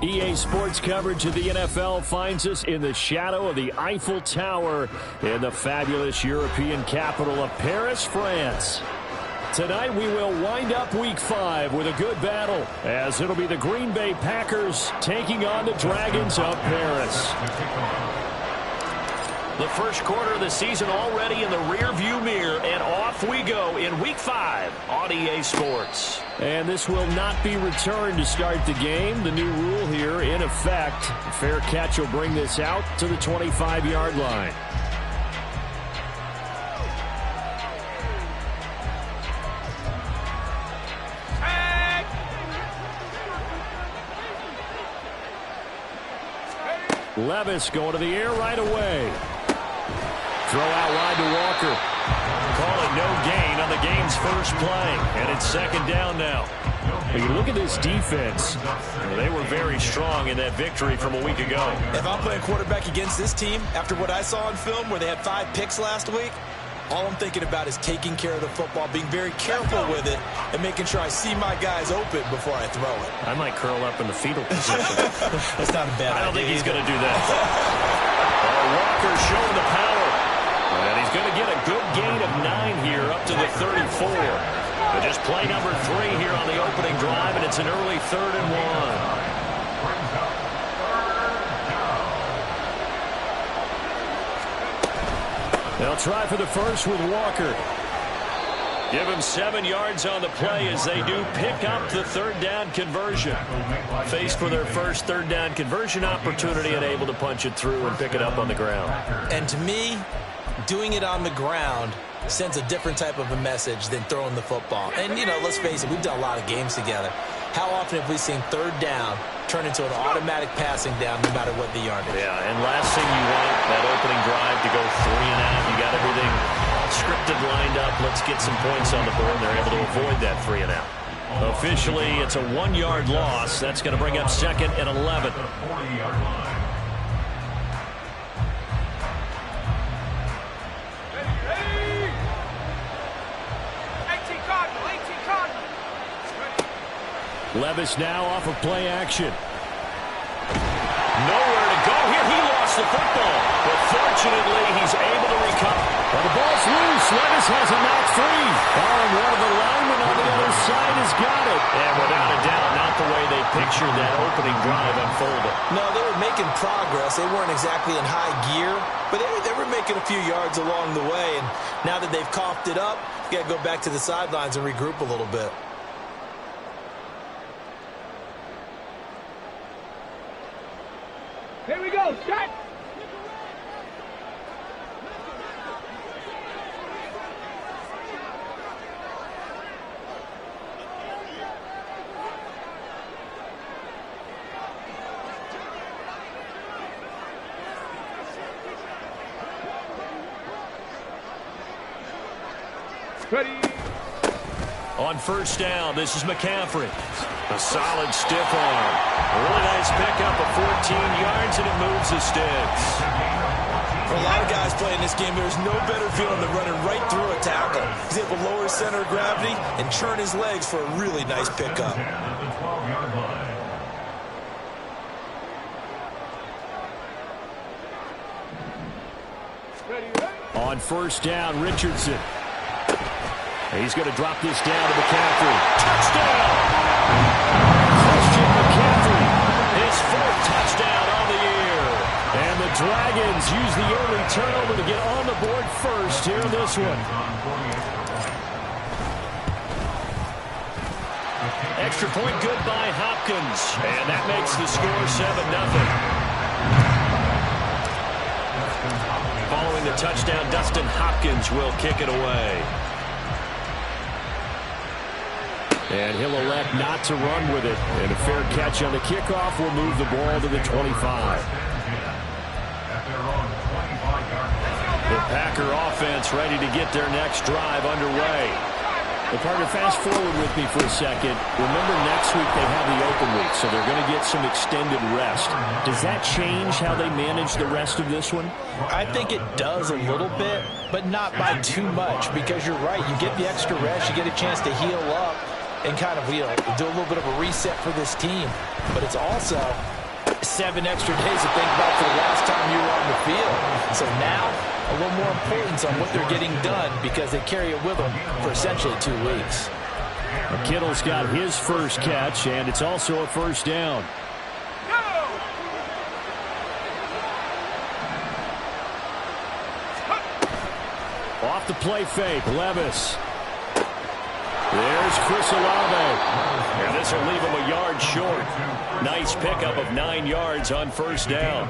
EA Sports coverage of the NFL finds us in the shadow of the Eiffel Tower in the fabulous European capital of Paris, France. Tonight we will wind up Week 5 with a good battle, as it'll be the Green Bay Packers taking on the Dragons of Paris. The first quarter of the season already in the rear-view mirror, and off we go in Week 5 on EA Sports. And this will not be returned to start the game. The new rule here in effect. A fair catch will bring this out to the 25-yard line. Levis going to the air right away. Throw out wide to Walker. Call it no gain on the game's first play. And it's second down now. When you look at this defense, they were very strong in that victory from a week ago. If I'm playing quarterback against this team, after what I saw on film where they had 5 picks last week, all I'm thinking about is taking care of the football, being very careful with it, and making sure I see my guys open before I throw it. I might curl up in the fetal position. That's not a bad idea. I don't think he's going to do that. Walker showing the power. And he's going to get a good gain of 9 here up to the 34. But just play number 3 here on the opening drive, and it's an early 3rd and 1. They'll try for the first with Walker. Give him 7 yards on the play as they do pick up the 3rd down conversion. Faced for their first 3rd down conversion opportunity and able to punch it through and pick it up on the ground. And to me, doing it on the ground sends a different type of a message than throwing the football. And, you know, let's face it, we've done a lot of games together. How often have we seen 3rd down turn into an automatic passing down no matter what the yardage? Yeah, and last thing you want, that opening drive to go 3 and out. You got everything scripted, lined up. Let's get some points on the board. They're able to avoid that 3 and out. Officially, it's a 1-yard loss. That's going to bring up 2nd and 11. Levis now off of play action. Nowhere to go here. He lost the football. But fortunately, he's able to recover. Well, the ball's loose. Levis has a knock free. And one of the linemen on the other side has got it. And without a doubt, not the way they pictured that opening drive unfolded. No, they were making progress. They weren't exactly in high gear, but they were making a few yards along the way. And now that they've coughed it up, you got to go back to the sidelines and regroup a little bit. Here we go, set! Ready. On first down, this is McCaffrey. A solid stiff arm. A really nice pickup of 14 yards, and it moves the sticks. For a lot of guys playing this game, there's no better feeling than running right through a tackle. He's able to lower his center of gravity and churn his legs for a really nice pickup. On first down, Richardson. He's going to drop this down to McCaffrey. Touchdown! Christian McCaffrey. His 4th touchdown on the year. And the Dragons use the early turnover to get on the board first here in this one. Extra point good by Hopkins. And that makes the score 7-0. Following the touchdown, Dustin Hopkins will kick it away. And he'll elect not to run with it. And a fair catch on the kickoff will move the ball to the 25. The Packer offense ready to get their next drive underway. Well, partner, fast forward with me for a second. Remember, next week they have the open week, so they're going to get some extended rest. Does that change how they manage the rest of this one? I think it does a little bit, but not by too much, because you're right. You get the extra rest, you get a chance to heal up and kind of, do a little bit of a reset for this team. But it's also 7 extra days to think about for the last time you were on the field. So now, a little more importance on what they're getting done because they carry it with them for essentially 2 weeks. Kittle's got his first catch, and it's also a first down. Off the play fake, Levis. There's Chris Olave. And this will leave him a yard short. Nice pickup of 9 yards on first down.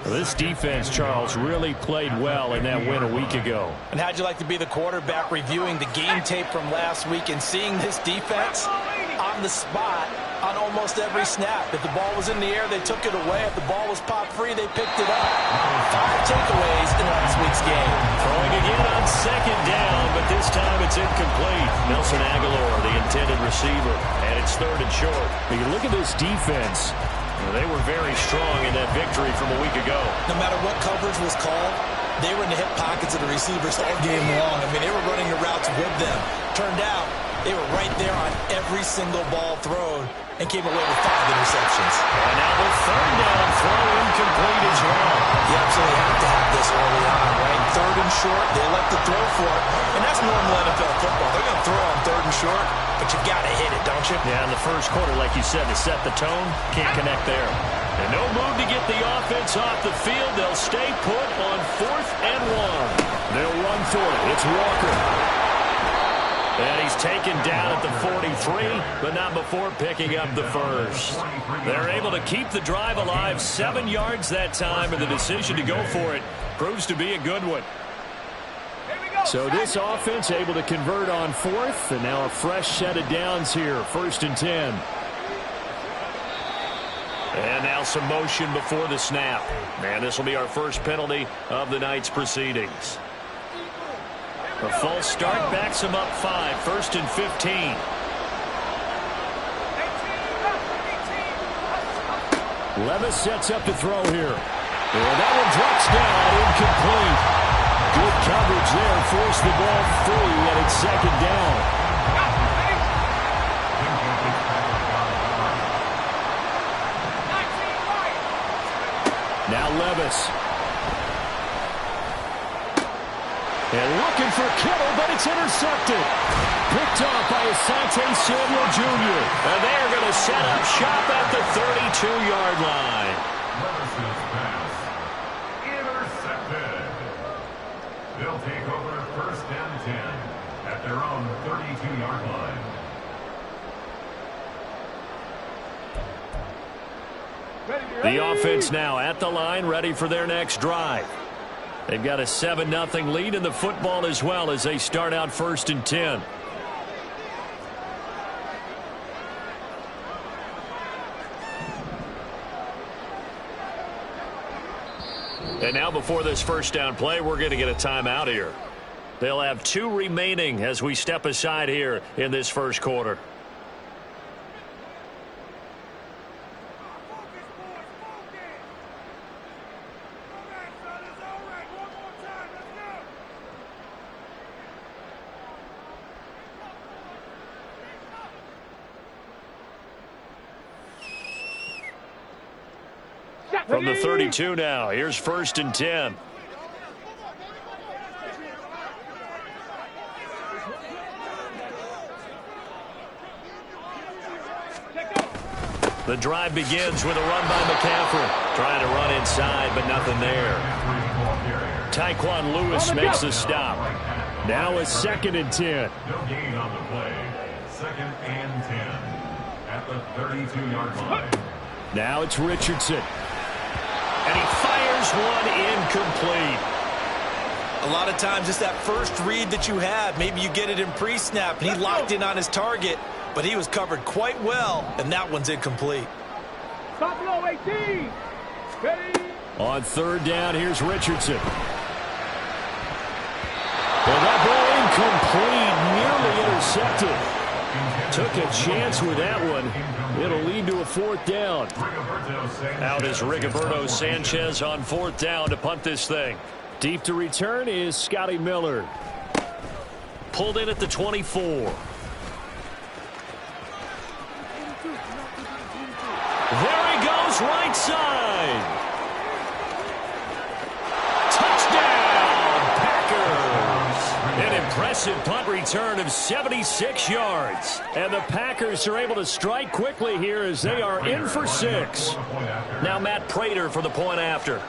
This defense, Charles, really played well in that win a week ago. And how'd you like to be the quarterback reviewing the game tape from last week and seeing this defense on the spot on almost every snap? If the ball was in the air, they took it away. If the ball was popped free, they picked it up. 5 takeaways in last week's game. Throwing again on second down, but this time it's incomplete. Nelson Aguilar, the intended receiver, and it's 3rd and short. You look at this defense. They were very strong in that victory from a week ago. No matter what coverage was called, they were in the hip pockets of the receivers all game long. I mean, they were running the routes with them. Turned out, they were right there on every single ball thrown and came away with 5 interceptions. And now the 3rd down throw incomplete as well. You absolutely have to have this early on, right? 3rd and short, they elect to throw for it. And that's normal NFL football. They're going to throw on 3rd and short, but you got to hit it, don't you? Yeah, in the first quarter, like you said, to set the tone, can't connect there. And no move to get the offense off the field. They'll stay put on 4th and 1. They'll run for it. It's Walker. And he's taken down at the 43, but not before picking up the first. They're able to keep the drive alive, 7 yards that time, and the decision to go for it proves to be a good one. So this offense able to convert on 4th, and now a fresh set of downs here, 1st and 10. And now some motion before the snap. And this will be our first penalty of the night's proceedings. A false start backs him up 5, 1st and 15. Levis sets up to throw here. And that one drops down, incomplete. Good coverage there, forced the ball free, and it's 2nd down. Now Levis. And looking for Kittle, but it's intercepted. Picked off by Asante Samuel Jr. And they're going to set up shop at the 32-yard line. Intercepted. They'll take over 1st and 10 at their own 32-yard line. The offense now at the line, ready for their next drive. They've got a 7-0 lead in the football as well as they start out 1st and 10. And now before this first down play, we're going to get a timeout here. They'll have 2 remaining as we step aside here in this first quarter. From the 32 now, here's 1st and 10. The drive begins with a run by McCaffrey. Trying to run inside, but nothing there. Tyquan Lewis makes the stop. Now a 2nd and 10. No gain on the play. 2nd and 10 at the 32-yard line. Now it's Richardson. And he fires one incomplete. A lot of times it's that first read that you have. Maybe you get it in pre-snap, and he locked in on his target, but he was covered quite well, and that one's incomplete. Stop low, 18. Ready? On 3rd down, here's Richardson. Well, that ball incomplete, nearly intercepted. Took a chance with that one. It'll lead to a 4th down. Out is Rigoberto Sanchez on 4th down to punt this thing. Deep to return is Scotty Miller. Pulled in at the 24. There he goes goes right side. Touchdown, Packers. An impressive punt return of 76 yards. And the Packers are able to strike quickly here as they are in for 6. Now Matt Prater for the point after.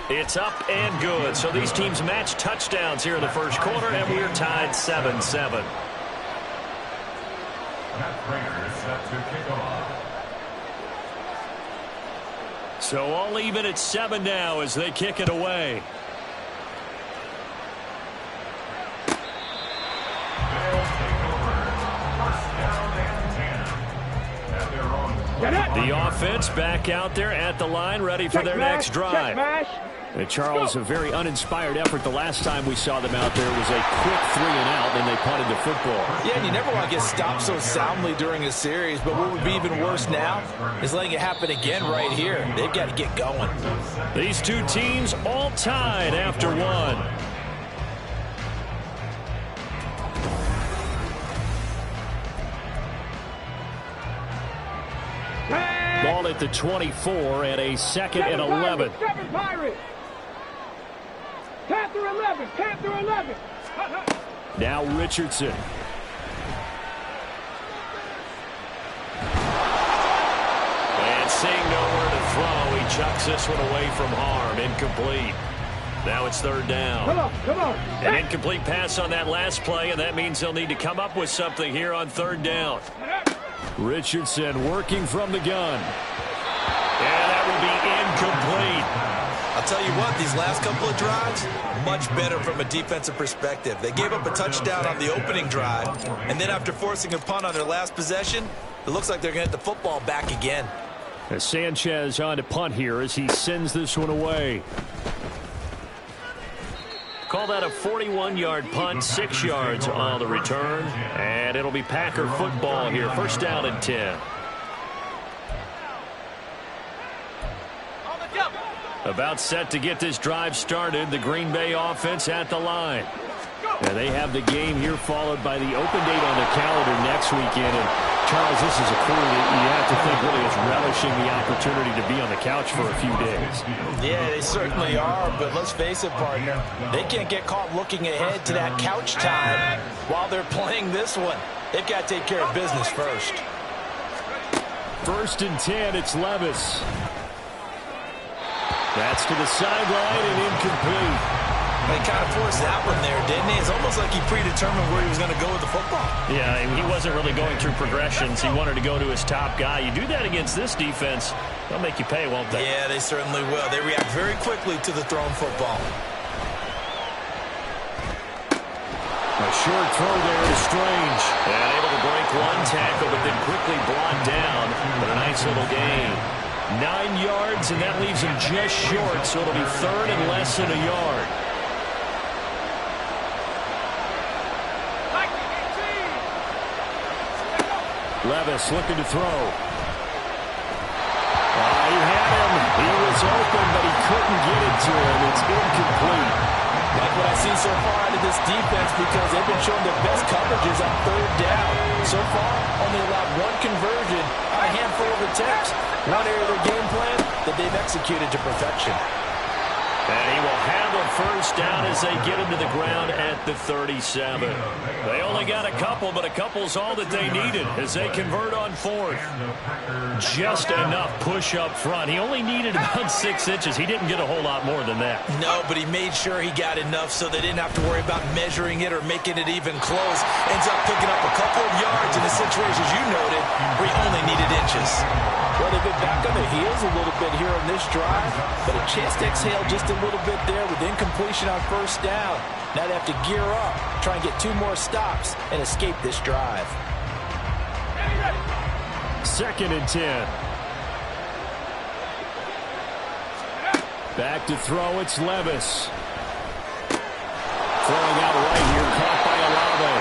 It's up and good. So these teams match touchdowns here in the first quarter, and we're tied 7-7. Matt Prater is set to kick off. So all even at 7 now as they kick it away. They'll take over. First down and 10. At their own. The offense back out there at the line, ready for their next drive. And Charles, a very uninspired effort the last time we saw them out there was a quick 3 and out, and they punted the football. Yeah, and you never want to get stopped so soundly during a series, but what would be even worse now is letting it happen again right here. They've got to get going. These two teams all tied after 1. Ball at the 24 and a 2nd and 11. Seven Pirates. Panther 11. Panther 11. Now Richardson. And seeing nowhere to throw, he chucks this one away from harm. Incomplete. Now it's 3rd down. Come on. An incomplete pass on that last play, and that means they'll need to come up with something here on 3rd down. Richardson working from the gun. And that will be incomplete. I'll tell you what, these last couple of drives, much better from a defensive perspective. They gave up a touchdown on the opening drive, and then after forcing a punt on their last possession, it looks like they're going to get the football back again. As Sanchez on to punt here as he sends this one away. Call that a 41-yard punt, 6 yards on the return, and it'll be Packer football here. 1st down and 10. About set to get this drive started, the Green Bay offense at the line. And they have the game here followed by the open date on the calendar next weekend. And Charles, this is a crew that you have to think really is relishing the opportunity to be on the couch for a few days. Yeah, they certainly are, but let's face it, partner. They can't get caught looking ahead to that couch time while they're playing this one. They've got to take care of business first. 1st and 10, it's Levis. That's to the sideline and incomplete. They kind of forced that one there, didn't he? It's almost like he predetermined where he was going to go with the football. Yeah, he wasn't really going through progressions. He wanted to go to his top guy. You do that against this defense, they'll make you pay, won't they? Yeah, they certainly will. They react very quickly to the thrown football. A short throw there to Strange. And able to break one tackle, but then quickly brought down. But a nice little gain. 9 yards, and that leaves him just short, so it'll be 3rd and less than a yard. Levis looking to throw. He had him. He was open, but he couldn't get it to him. It's incomplete. Like what I see so far out of this defense, because they've been showing their best coverages on 3rd down. So far, only allowed 1 conversion on a handful of attempts. One area of their game plan that they've executed to perfection. And he will handle 1st down as they get him to the ground at the 37. They only got a couple, but a couple's all that they needed as they convert on 4th. Just enough push up front. He only needed about 6 inches. He didn't get a whole lot more than that. No, but he made sure he got enough so they didn't have to worry about measuring it or making it even close. Ends up picking up a couple of yards in a situation, as you noted, where he only needed inches. Well, they've been back on their heels a little bit here on this drive, but a chance to exhale just a little bit there with incompletion on 1st down. Now they have to gear up, try and get 2 more stops, and escape this drive. 2nd and 10. Back to throw, it's Levis. Throwing out right here, caught by Olave.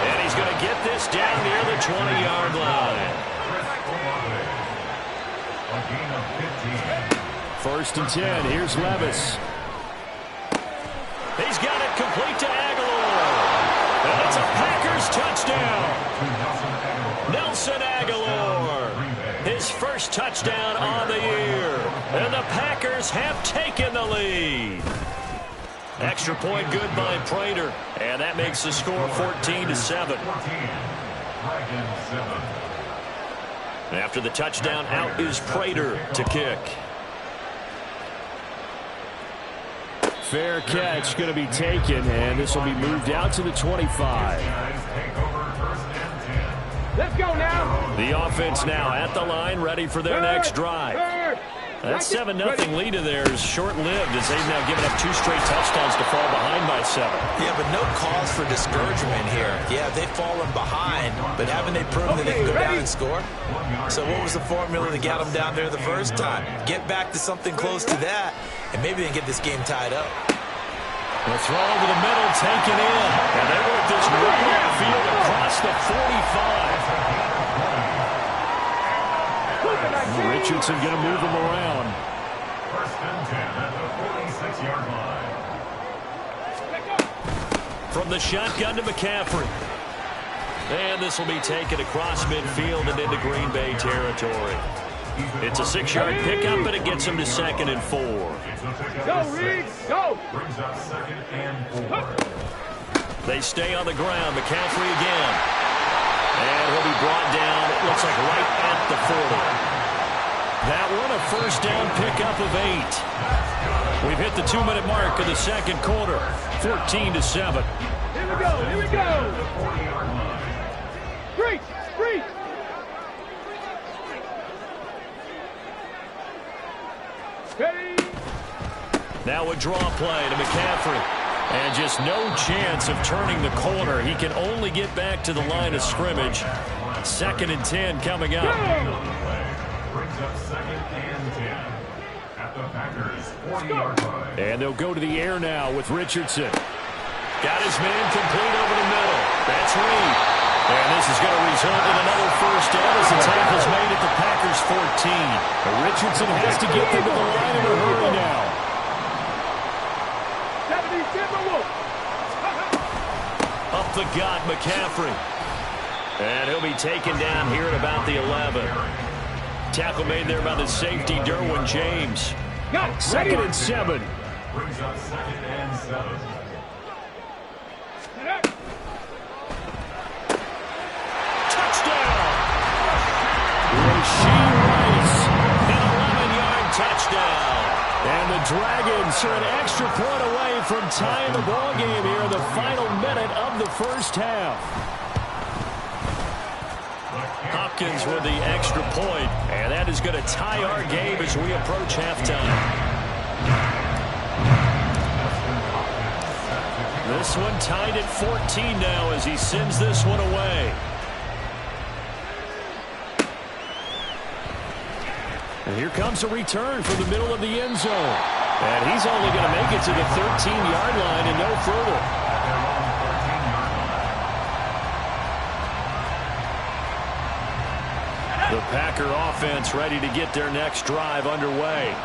And he's going to get this down near the 20-yard line. A gain of 15. 1st and 10, here's Levis. He's got it complete to Aguilar. And it's a Packers first touchdown. Nelson Aguilar, his first touchdown on the year. And the Packers have taken the lead. Extra point good by Prater. And that makes the score 14-7. After the touchdown, out is Prater to kick. Fair catch going to be taken, and this will be moved out to the 25. Let's go now. The offense now at the line, ready for their next drive. That 7-0 lead of theirs short-lived as they've now given up 2 straight touchdowns to fall behind by 7. Yeah, but no cause for discouragement here. Yeah, they've fallen behind, but haven't they proven that they can go down and score? So what was the formula that got them down there the first time? Get back to something close to that, and maybe they can get this game tied up. The throw over the middle, taken in. And they work this right outfield across the 45. Richardson going to move him around. First and 10 at the 46-yard line. From the shotgun to McCaffrey. And this will be taken across midfield and into Green Bay territory. It's a 6-yard pickup, and it gets him to 2nd and 4. Go, Reed, go. Brings up 2nd and 4. They stay on the ground. McCaffrey again. And he'll be brought down, it looks like right at the 40. That one a first down pickup of 8. We've hit the 2-minute mark of the second quarter. 14-7. Here we go, here we go. Preach, preach. Ready. Now a draw play to McCaffrey. And just no chance of turning the corner. He can only get back to the line of scrimmage. 2nd and 10 coming up. Brings up 2nd and 10 at the Packers 40-yard line. And they'll go to the air now with Richardson. Got his man complete over the middle. That's Reed. And this is going to result in another first down as the tackle's made at the Packers 14. But Richardson has to get them to the line in a hurry now. Up the gut, McCaffrey. And he'll be taken down here at about the 11. Tackle made there by the safety, Derwin James. 2nd and 7. Brings up 2nd and 7. Touchdown! Rashee Rice, an 11-yard touchdown. And the Dragons are an extra point away from tying the ballgame here in the final minute of the first half. Hopkins with the extra point, and that is going to tie our game as we approach halftime. This one tied at 14 now as he sends this one away. And here comes a return from the middle of the end zone. And he's only going to make it to the 13-yard line and no further. The Packer offense ready to get their next drive underway.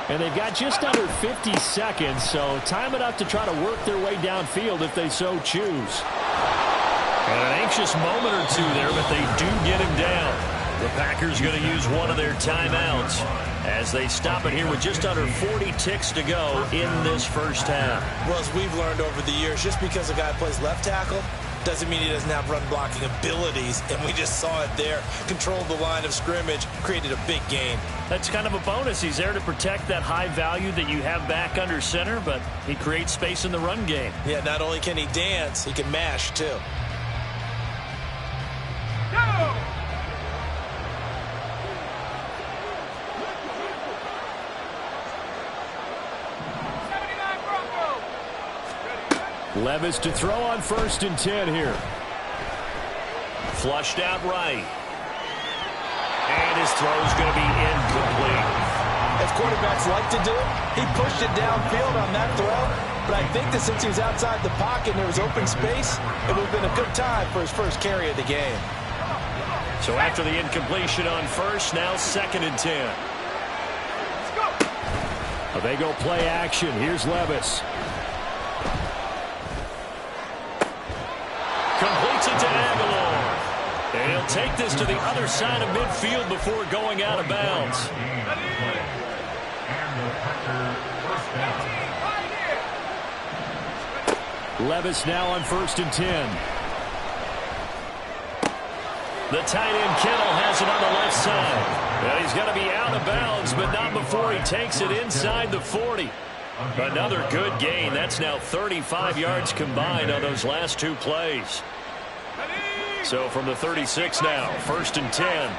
And they've got just under 50 seconds, so time enough to try to work their way downfield if they so choose. And an anxious moment or two there, but they do get him down. The Packers going to use one of their timeouts as they stop it here with just under 40 ticks to go in this first half. Well, as we've learned over the years, just because a guy plays left tackle doesn't mean he doesn't have run blocking abilities, and we just saw it there. Controlled the line of scrimmage, created a big game. That's kind of a bonus. He's there to protect that high value that you have back under center, but he creates space in the run game. Yeah, not only can he dance, he can mash too. Go! Levis to throw on 1st and 10 here. Flushed out right. And his throw's going to be incomplete. As quarterbacks like to do, he pushed it downfield on that throw. But I think that since he was outside the pocket and there was open space, it would have been a good time for his first carry of the game. So after the incompletion on 1st, now 2nd and 10. They go play action. Here's Levis. Completes it take this to the other side of midfield before going out of bounds. Levis now on 1st and 10. The tight end Kittle has it on the left side. And he's going to be out of bounds, but not before he takes it inside the 40. Another good gain. That's now 35 yards combined on those last 2 plays. So from the 36 now, 1st and 10.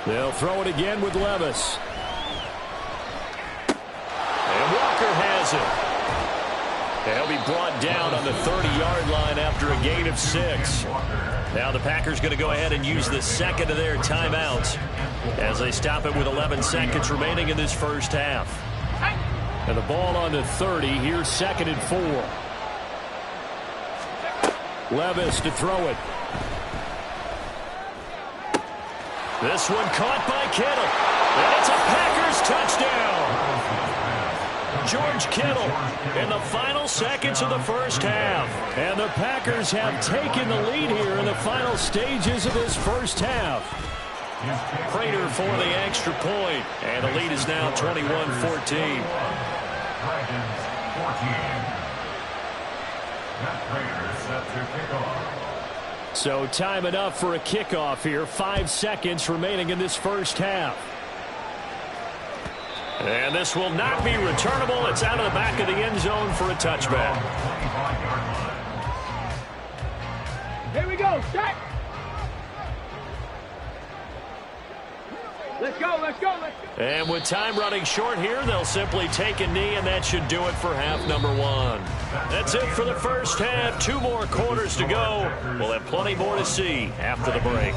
They'll throw it again with Levis. And Walker has it. They'll be brought down on the 30-yard line after a gain of 6. Now the Packers going to go ahead and use the second of their timeouts as they stop it with 11 seconds remaining in this first half. And the ball on the 30. Here's 2nd and 4. Levis to throw it. This one caught by Kittle. And it's a Packers touchdown. George Kittle in the final seconds of the first half. And the Packers have taken the lead here in the final stages of this first half. Prater for the extra point. And the lead is now 21-14. So time enough for a kickoff here. 5 seconds remaining in this first half. And this will not be returnable. It's out of the back of the end zone for a touchback. Here we go, set. Let's go, let's go, let's go. And with time running short here, they'll simply take a knee, and that should do it for half number 1. That's it for the first half. 2 more quarters to go. We'll have plenty more to see after the break.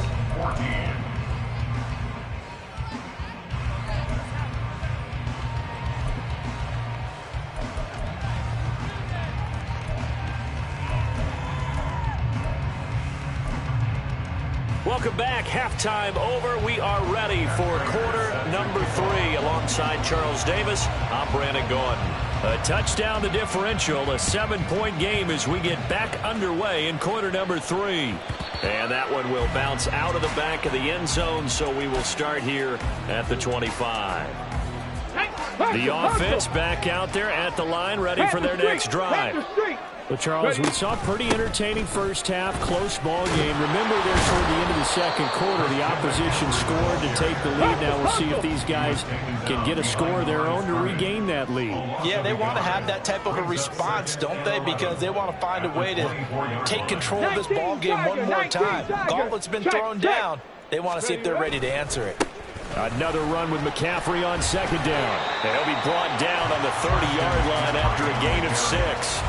Welcome back. Halftime over. We are ready for quarter number 3. Alongside Charles Davis, I'm Brandon Gordon. A touchdown, the differential. A 7-point game as we get back underway in quarter number 3. And that one will bounce out of the back of the end zone, so we will start here at the 25. The offense back out there at the line, ready for their next drive. Well, Charles, we saw a pretty entertaining first half, close ball game. Remember there toward the end of the second quarter, the opposition scored to take the lead. Now we'll see if these guys can get a score of their own to regain that lead. Yeah, they want to have that type of a response, don't they? Because they want to find a way to take control of this ball game one more time. Gauntlet's been thrown down. They want to see if they're ready to answer it. Another run with McCaffrey on 2nd down. And he'll be brought down on the 30-yard line after a gain of 6.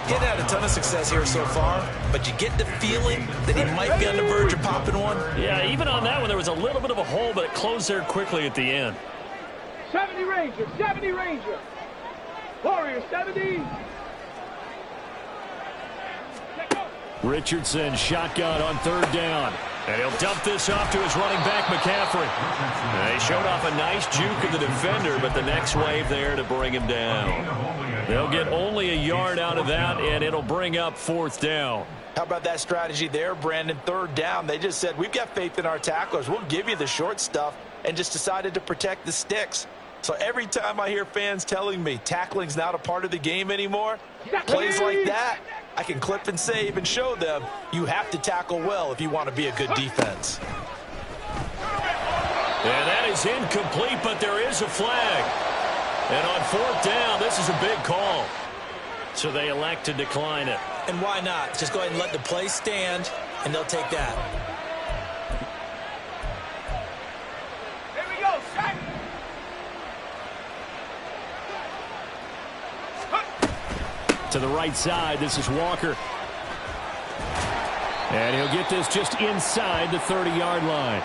Getting had a ton of success here so far, but you get the feeling that he might be on the verge of popping one. Yeah, even on that one, there was a little bit of a hole, but it closed there quickly at the end. 70 Ranger, 70 Ranger. Warrior, 70. Richardson, shotgun on 3rd down. And he'll dump this off to his running back, McCaffrey. And he showed off a nice juke of the defender, but the next wave there to bring him down. They'll get only a yard out of that, and it'll bring up 4th down. How about that strategy there, Brandon? 3rd down. They just said, we've got faith in our tacklers. We'll give you the short stuff, and just decided to protect the sticks. So every time I hear fans telling me tackling's not a part of the game anymore, plays like that, I can clip and save and show them you have to tackle well if you want to be a good defense. And that is incomplete, but there is a flag. And on 4th down, this is a big call. So they elect to decline it. And why not? Just go ahead and let the play stand, and they'll take that. Here we go, set. To the right side, this is Walker. And he'll get this just inside the 30-yard line.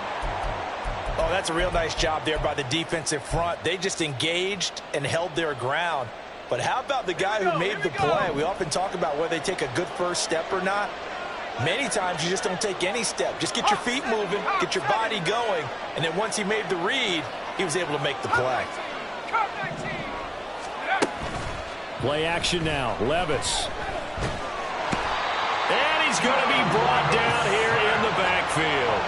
Oh, that's a real nice job there by the defensive front. They just engaged and held their ground. But how about the guy who made the play? We often talk about whether they take a good first step or not. Many times you just don't take any step. Just get your feet moving, get your body going, and then once he made the read, he was able to make the play. Play action now. Levis. And he's going to be brought down here in the backfield.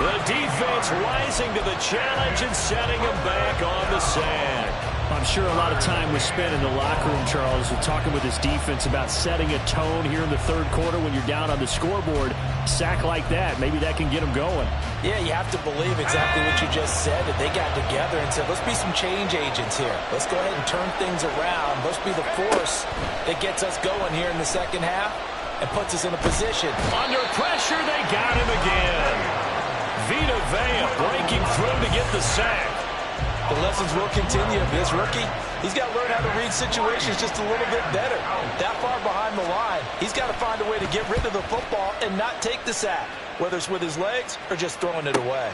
The defense rising to the challenge and setting him back on the sack. I'm sure a lot of time was spent in the locker room, Charles, talking with his defense about setting a tone here in the third quarter when you're down on the scoreboard. Sack like that, maybe that can get him going. Yeah, you have to believe exactly what you just said. That they got together and said, let's be some change agents here. Let's go ahead and turn things around. Let's be the force that gets us going here in the second half and puts us in a position. Under pressure, they got him again. Vita Vea breaking through to get the sack. The lessons will continue. This rookie, he's got to learn how to read situations just a little bit better. That far behind the line, he's got to find a way to get rid of the football and not take the sack, whether it's with his legs or just throwing it away.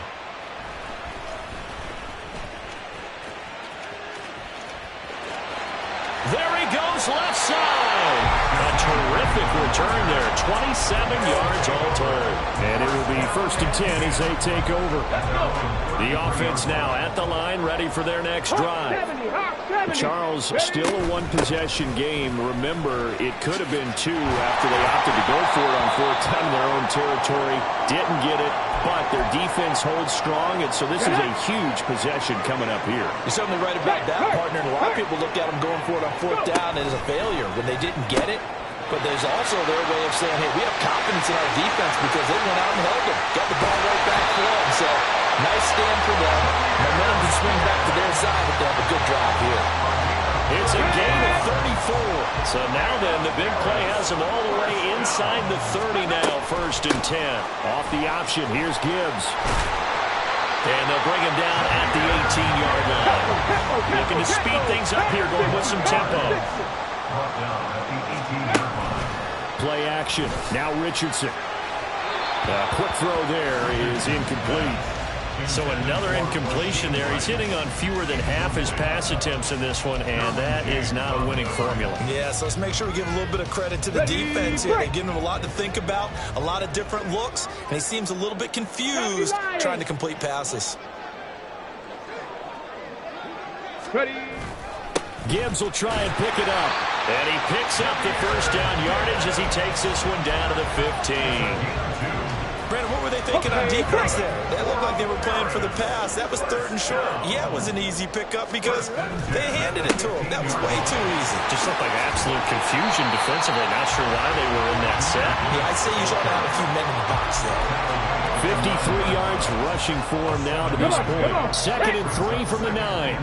There he goes, left side. A terrific return there. 27 yards all told. And it will be 1st and 10 as they take over. The offense now at the line, ready for their next drive. Charles, still a one-possession game. Remember, it could have been 2 after they opted to go for it on 4th down in their own territory. Didn't get it, but their defense holds strong, and so this is a huge possession coming up here. You're certainly right about that, partner. And a lot of people look at them going for it on 4th down as a failure when they didn't get it. But there's also their way of saying, hey, we have confidence in our defense because they went out and held them. Got the ball right back for them. So, nice stand for them. Momentum can swing back to their side, but they have a good drive here. It's a gain of 34. So now then, the big play has them all the way inside the 30 now, 1st and 10. Off the option, here's Gibbs. And they'll bring him down at the 18-yard line. Looking to speed things up here, going with some tempo. Play action. Now Richardson. Quick throw there is incomplete. So another incompletion there. He's hitting on fewer than half his pass attempts in this one, and that is not a winning formula. Yeah, so let's make sure we give a little bit of credit to the defense here. They're giving him a lot to think about, a lot of different looks, and he seems a little bit confused trying to complete passes. Gibbs will try and pick it up. And he picks up the 1st down yardage as he takes this one down to the 15. Brandon, what were they thinking on defense there? They looked like they were playing for the pass. That was 3rd and short. Yeah, it was an easy pickup because they handed it to him. That was way too easy. Just looked like absolute confusion defensively. Not sure why they were in that set. Yeah, I'd say you should have a few men in the box there. 53 yards rushing for him now to this point. 2nd and 3 from the 9.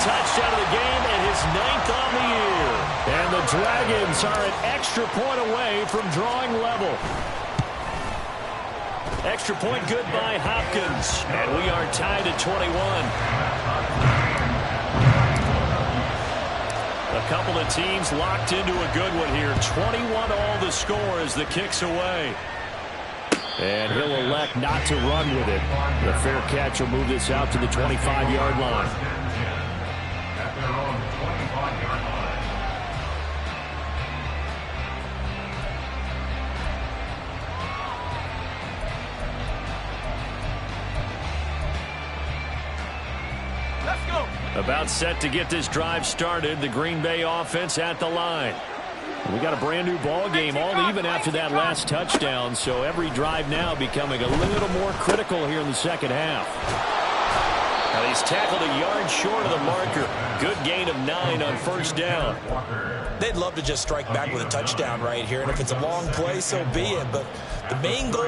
Touchdown of the game and his 9th on the year. And the Dragons are an extra point away from drawing level. Extra point good by Hopkins. And we are tied at 21. A couple of teams locked into a good one here. 21 all the score as the kick's away. And he'll elect not to run with it. The fair catch will move this out to the 25-yard line. About set to get this drive started. The Green Bay offense at the line. We got a brand new ball game, all even after that last touchdown. So every drive now becoming a little more critical here in the second half. Now he's tackled a yard short of the marker. Good gain of 9 on 1st down. They'd love to just strike back with a touchdown right here. And if it's a long play, so be it. But the main goal,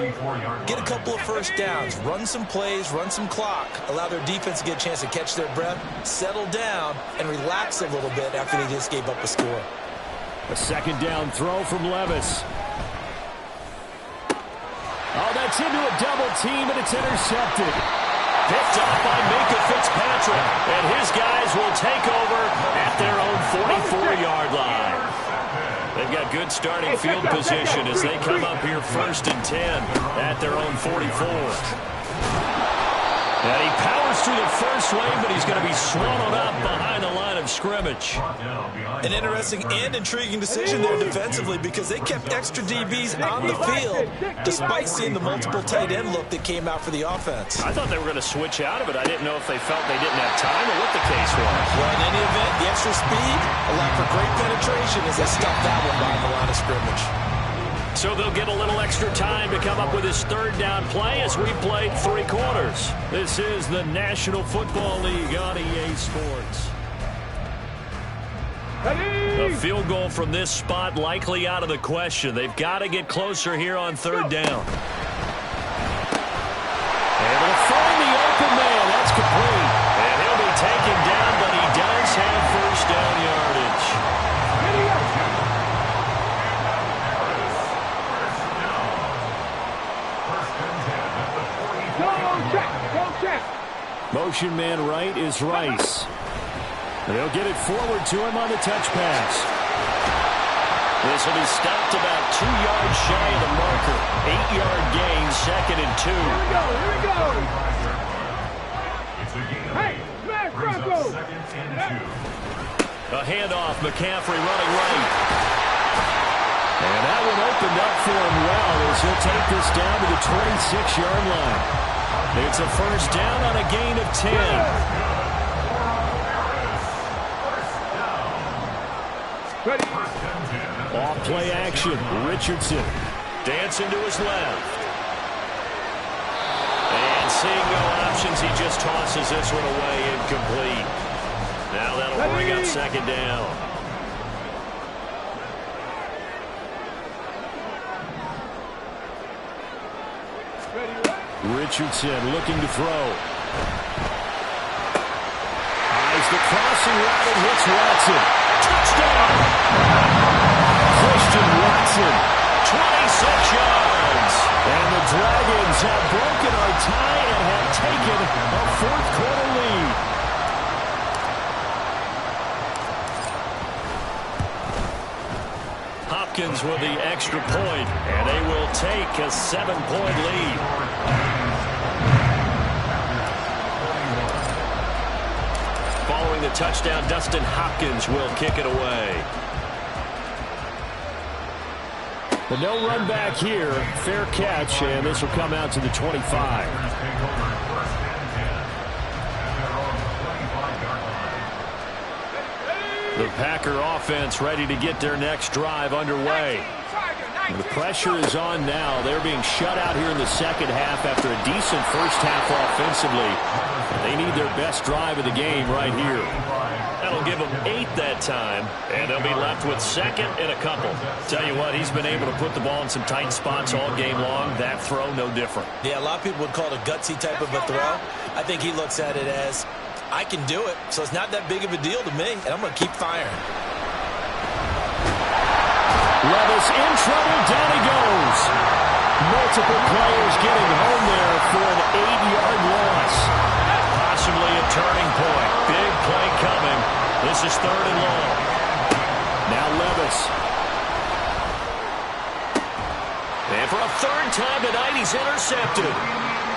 get a couple of 1st downs, run some plays, run some clock, allow their defense to get a chance to catch their breath, settle down, and relax a little bit after they just gave up a score. A 2nd down throw from Levis. Oh, that's into a double team, and it's intercepted. Picked up by Minkah Fitzpatrick, and his guys will take over at their own 44-yard line. They've got good starting field position as they come up here 1st and 10 at their own 44. And he powers through the first wave, but he's going to be swallowed up behind the line of scrimmage. An interesting and intriguing decision there defensively because they kept extra DBs on the field despite seeing the multiple tight end look that came out for the offense. I thought they were going to switch out of it. I didn't know if they felt they didn't have time or what the case was. Well, in any event, the extra speed allowed for great penetration as they stuffed that one behind the line of scrimmage. So they'll get a little extra time to come up with his third down play as we played 3 quarters. This is the National Football League on EA Sports. A field goal from this spot likely out of the question. They've got to get closer here on third down. Able to find the open man. That's complete. And he'll be taken down, but he does have first down yardage. Motion man right is Rice. They'll get it forward to him on the touch pass. This will be stopped about 2 yards shy of the marker. 8-yard gain, 2nd and 2. Here we go. Hey, smash Bronco. A handoff, McCaffrey running right. And that one opened up for him well as he'll take this down to the 26-yard line. It's a first down on a gain of 10. Off play action. Richardson dancing to his left. And seeing no options, he just tosses this one away incomplete. Now that'll bring up second down. Richardson looking to throw. Eyes the crossing route and hits Watson. Touchdown! Christian Watson, 26 yards. And the Dragons have broken our tie and have taken a fourth-quarter lead. Hopkins with the extra point, and they will take a 7-point lead. Following the touchdown, Dustin Hopkins will kick it away. The no run back here, fair catch, and this will come out to the 25. The Packer offense ready to get their next drive underway. The pressure is on now. They're being shut out here in the second half after a decent first half offensively. They need their best drive of the game right here. That'll give them 8 that time, and they'll be left with second and a couple. Tell you what, he's been able to put the ball in some tight spots all game long. That throw, no different. Yeah, a lot of people would call it a gutsy type of a throw. I think he looks at it as, I can do it, so it's not that big of a deal to me, and I'm going to keep firing. Levis in trouble, down he goes. Multiple players getting home there for an 8-yard loss. Possibly a turning point. Big play coming. This is 3rd and long. Now Levis. And for a 3rd time tonight, he's intercepted.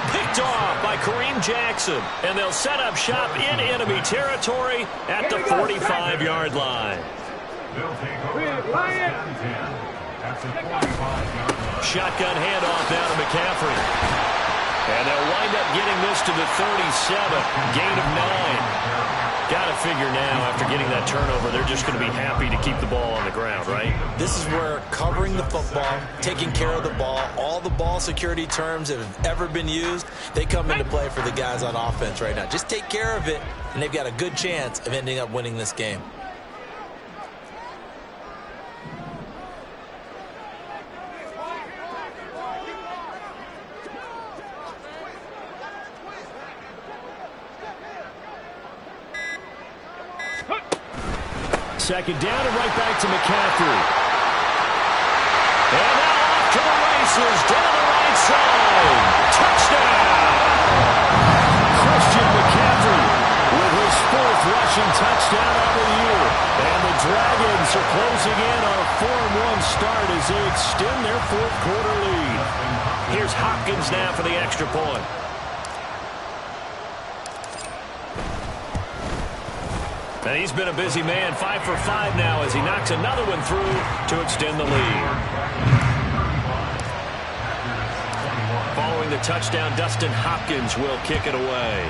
Picked off by Kareem Jackson. And they'll set up shop in enemy territory at the 45-yard line. Shotgun handoff down to McCaffrey. And they'll wind up getting this to the 37. Gain of 9. Got to figure now, after getting that turnover, they're just going to be happy to keep the ball on the ground, right? This is where covering the football, taking care of the ball, all the ball security terms that have ever been used, they come into play for the guys on offense right now. Just take care of it, and they've got a good chance of ending up winning this game. Second down and right back to McCaffrey. And now off to the races down the right side. Touchdown! Christian McCaffrey with his 4th rushing touchdown of the year. And the Dragons are closing in on a 4-1 start as they extend their 4th-quarter lead. Here's Hopkins now for the extra point. And he's been a busy man, 5 for 5 now as he knocks another one through to extend the lead. Following the touchdown, Dustin Hopkins will kick it away.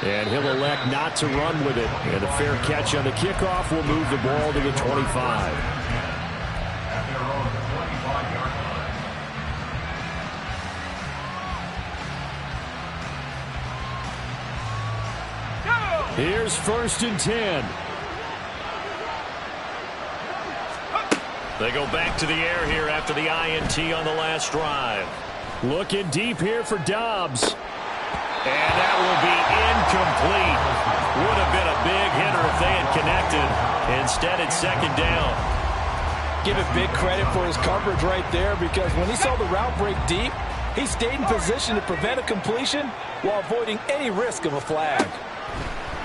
And he'll elect not to run with it. And a fair catch on the kickoff will move the ball to the 25. At their own 25-yard line. Here's 1st and 10. They go back to the air here after the INT on the last drive. Looking deep here for Dobbs. And that will be incomplete. Would have been a big hitter if they had connected. Instead, it's 2nd down. Give it big credit for his coverage right there, because when he saw the route break deep, he stayed in position to prevent a completion while avoiding any risk of a flag.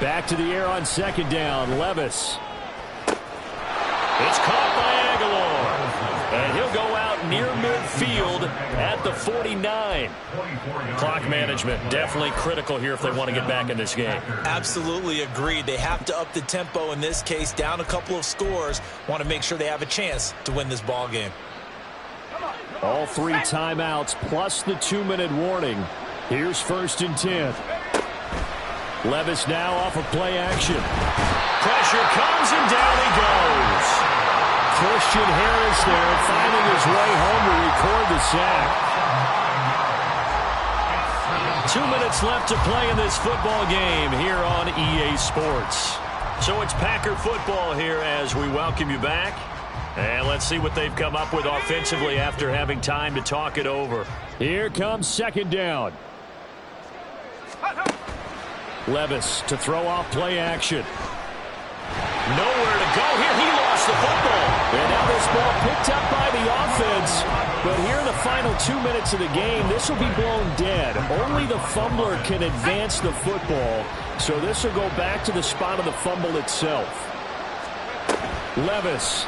Back to the air on 2nd down. Levis. It's caught by Aguilar. And he'll go out near midfield at the 49. Clock management definitely critical here if they want to get back in this game. Absolutely agreed. They have to up the tempo in this case, down a couple of scores. Want to make sure they have a chance to win this ball game. All 3 timeouts plus the 2-minute warning. Here's 1st and 10. Levis now off of play action. Pressure comes and down he goes. Christian Harris there finding his way home to record the sack. 2 minutes left to play in this football game here on EA Sports. So it's Packer football here as we welcome you back. And let's see what they've come up with offensively after having time to talk it over. Here comes 2nd down. Levis to throw off play action. Nowhere to go here. He lost the football. And now this ball picked up by the offense. But here in the final 2 minutes of the game, this will be blown dead. Only the fumbler can advance the football. So this will go back to the spot of the fumble itself. Levis.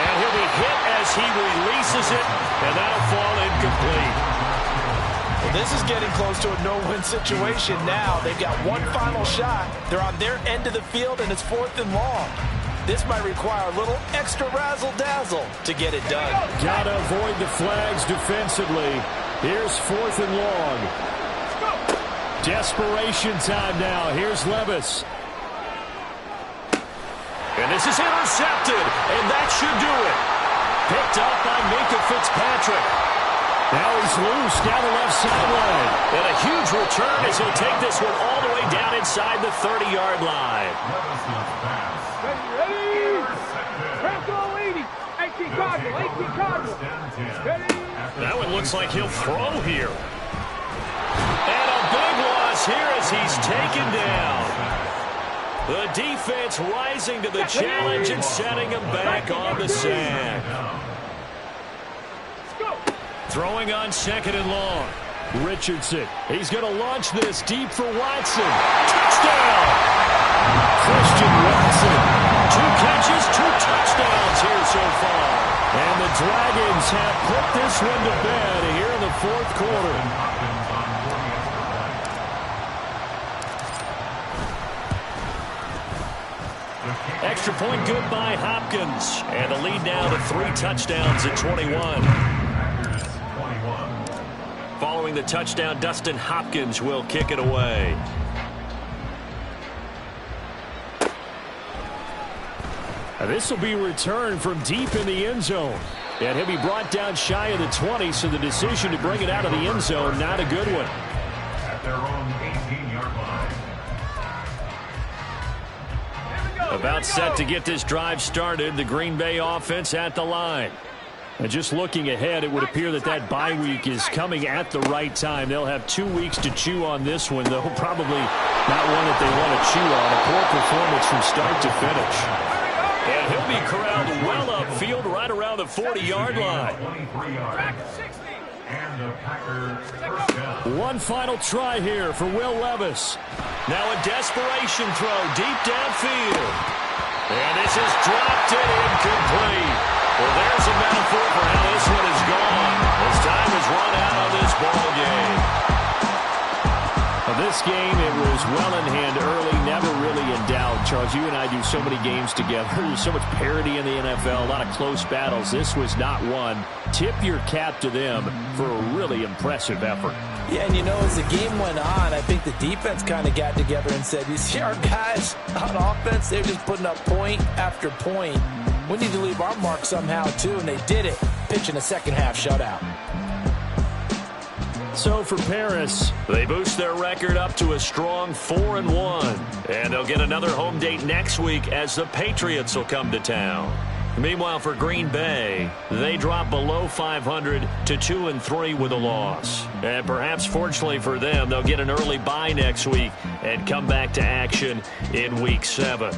And he'll be hit as he releases it. And that'll fall incomplete. Well, this is getting close to a no-win situation now. They've got one final shot. They're on their end of the field, and it's 4th and long. This might require a little extra razzle-dazzle to get it done. Gotta avoid the flags defensively. Here's 4th and long. Desperation time now. Here's Levis. And this is intercepted, and that should do it. Picked up by Minkah Fitzpatrick. Now he's loose down the left sideline. And a huge return as he'll take this one all the way down inside the 30-yard line. Ready? Press all 80. 18 Cardinal. 18 Cardinal. Ready? That one looks like he'll throw here. And a big loss here as he's taken down. The defense rising to the challenge and setting him back on the sack. Throwing on 2nd and long. Richardson. He's going to launch this deep for Watson. Touchdown! Christian Watson. 2 catches, 2 touchdowns here so far. And the Dragons have put this one to bed here in the 4th quarter. Extra point good by Hopkins. And the lead now to 3 touchdowns at 21. Following the touchdown, Dustin Hopkins will kick it away. And this will be returned from deep in the end zone. And he'll be brought down shy of the 20, so the decision to bring it out of the end zone, not a good one. At their own 18-yard line. About set to get this drive started, the Green Bay offense at the line. And just looking ahead, it would appear that that bye week is coming at the right time. They'll have 2 weeks to chew on this one, though probably not one that they want to chew on. A poor performance from start to finish. And he'll be corralled well upfield right around the 40-yard line. 23 yards. And the Packers first down. One final try here for Will Levis. Now a desperation throw deep downfield. And this is dropped and incomplete. Well, there's a metaphor for how this one is gone as time has run out on this ball game. this game, it was well in hand early, never really in doubt. Charles, you and I do so many games together. There's so much parity in the NFL, a lot of close battles. This was not one. Tip your cap to them for a really impressive effort. Yeah, and as the game went on, I think the defense kind of got together and said, you see our guys on offense, they're just putting up point after point. We need to leave our mark somehow, too, and they did it, pitching a second-half shutout. So for Paris, they boost their record up to a strong 4-1. And they'll get another home date next week as the Patriots will come to town. Meanwhile, for Green Bay, they drop below 500 to 2-3 with a loss. And perhaps fortunately for them, they'll get an early bye next week and come back to action in Week 7.